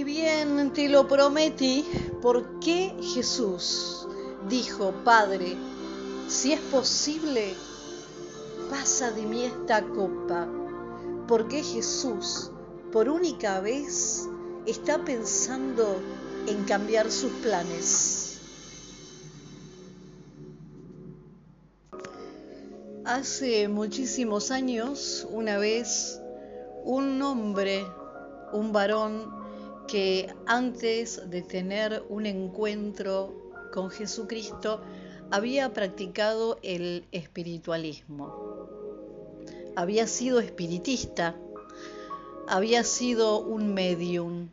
Y bien, te lo prometí, ¿por qué Jesús dijo, Padre, si es posible, pasa de mí esta copa? ¿Por qué Jesús, por única vez, está pensando en cambiar sus planes? Hace muchísimos años, una vez, un hombre, un varón, que antes de tener un encuentro con Jesucristo, había practicado el espiritualismo. Había sido espiritista, había sido un medium,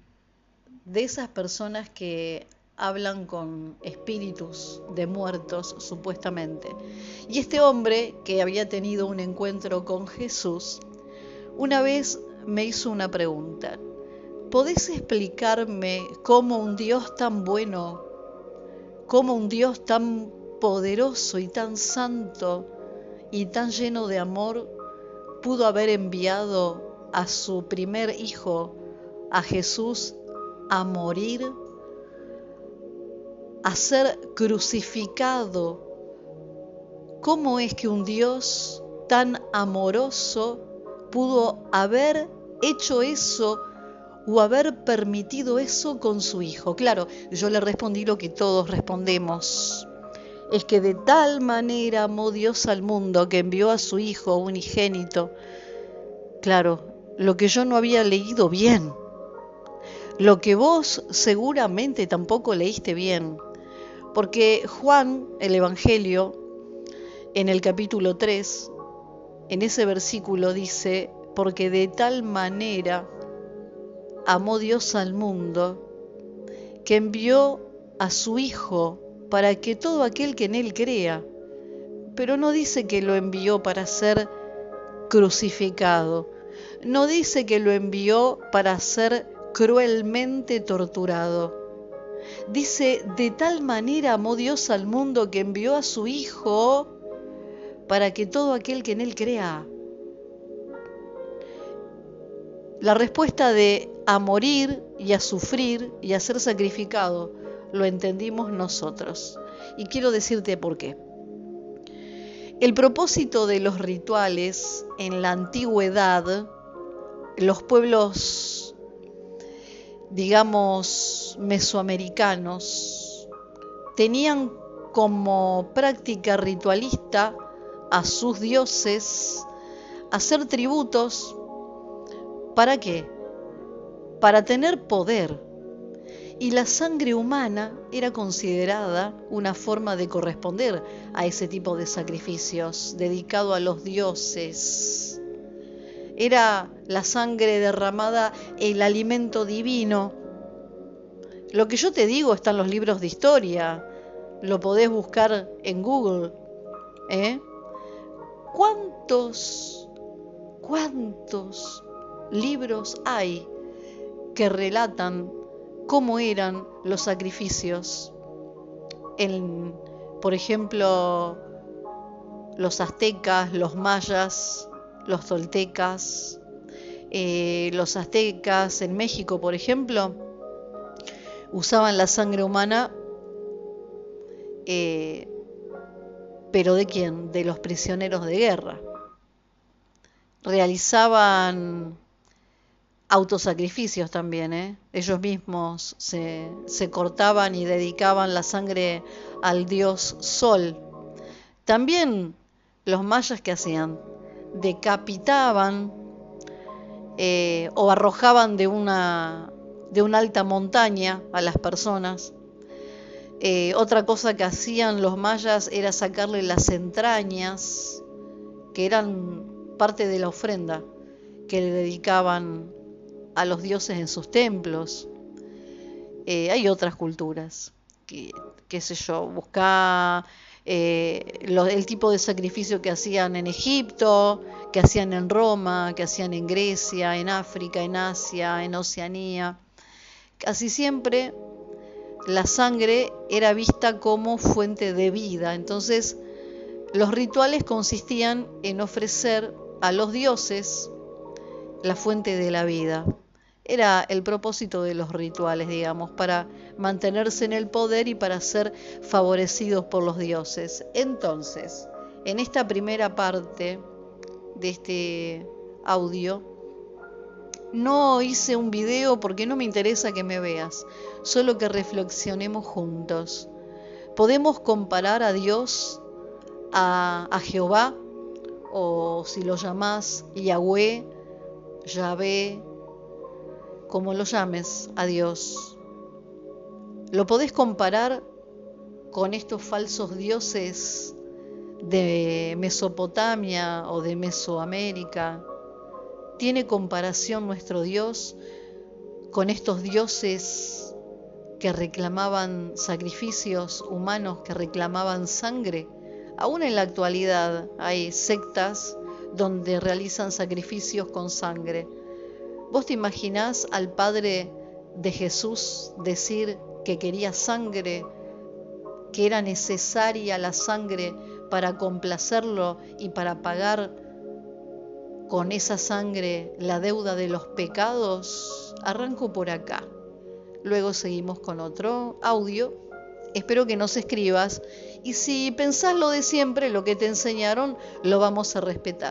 de esas personas que hablan con espíritus de muertos, supuestamente. Y este hombre, que había tenido un encuentro con Jesús, una vez me hizo una pregunta. ¿Podés explicarme cómo un Dios tan bueno, cómo un Dios tan poderoso y tan santo y tan lleno de amor pudo haber enviado a su primer hijo, a Jesús, a morir, a ser crucificado? ¿Cómo es que un Dios tan amoroso pudo haber hecho eso o haber permitido eso con su hijo? Claro, yo le respondí lo que todos respondemos. Es que de tal manera amó Dios al mundo que envió a su hijo unigénito. Claro, lo que yo no había leído bien, lo que vos seguramente tampoco leíste bien, porque Juan, el Evangelio, en el capítulo 3, en ese versículo dice, porque de tal manera amó Dios al mundo, que envió a su Hijo para que todo aquel que en Él crea, pero no dice que lo envió para ser crucificado, no dice que lo envió para ser cruelmente torturado. Dice, de tal manera amó Dios al mundo que envió a su Hijo para que todo aquel que en Él crea. La respuesta de a morir y a sufrir y a ser sacrificado lo entendimos nosotros. Y quiero decirte por qué. El propósito de los rituales en la antigüedad, los pueblos, digamos, mesoamericanos, tenían como práctica ritualista a sus dioses hacer tributos. ¿Para qué? Para tener poder. Y la sangre humana era considerada una forma de corresponder a ese tipo de sacrificios dedicado a los dioses. Era la sangre derramada el alimento divino. Lo que yo te digo está en los libros de historia. Lo podés buscar en Google. ¿Cuántos libros hay que relatan cómo eran los sacrificios? Por ejemplo, los aztecas, los mayas, los toltecas, los aztecas en México, por ejemplo, usaban la sangre humana, pero ¿de quién? De los prisioneros de guerra. Realizaban autosacrificios también, Ellos mismos se cortaban y dedicaban la sangre al dios Sol. También los mayas, ¿qué hacían? Decapitaban o arrojaban de una alta montaña a las personas. Otra cosa que hacían los mayas era sacarle las entrañas, que eran parte de la ofrenda que le dedicaban a los dioses en sus templos. Hay otras culturas, qué sé yo, busca el tipo de sacrificio que hacían en Egipto, que hacían en Roma, que hacían en Grecia, en África, en Asia, en Oceanía. Casi siempre la sangre era vista como fuente de vida. Entonces, los rituales consistían en ofrecer a los dioses la fuente de la vida. Era el propósito de los rituales, digamos, para mantenerse en el poder y para ser favorecidos por los dioses. Entonces, en esta primera parte de este audio, no hice un video porque no me interesa que me veas, solo que reflexionemos juntos. ¿Podemos comparar a Dios, a Jehová, o si lo llamás Yahweh, Yahvé, como lo llames a Dios? ¿Lo podés comparar con estos falsos dioses de Mesopotamia o de Mesoamérica? ¿Tiene comparación nuestro Dios con estos dioses que reclamaban sacrificios humanos, que reclamaban sangre? Aún en la actualidad hay sectas donde realizan sacrificios con sangre. ¿Vos te imaginás al Padre de Jesús decir que quería sangre, que era necesaria la sangre para complacerlo y para pagar con esa sangre la deuda de los pecados? Arranco por acá. Luego seguimos con otro audio. Espero que nos escribas y si pensás lo de siempre, lo que te enseñaron, lo vamos a respetar.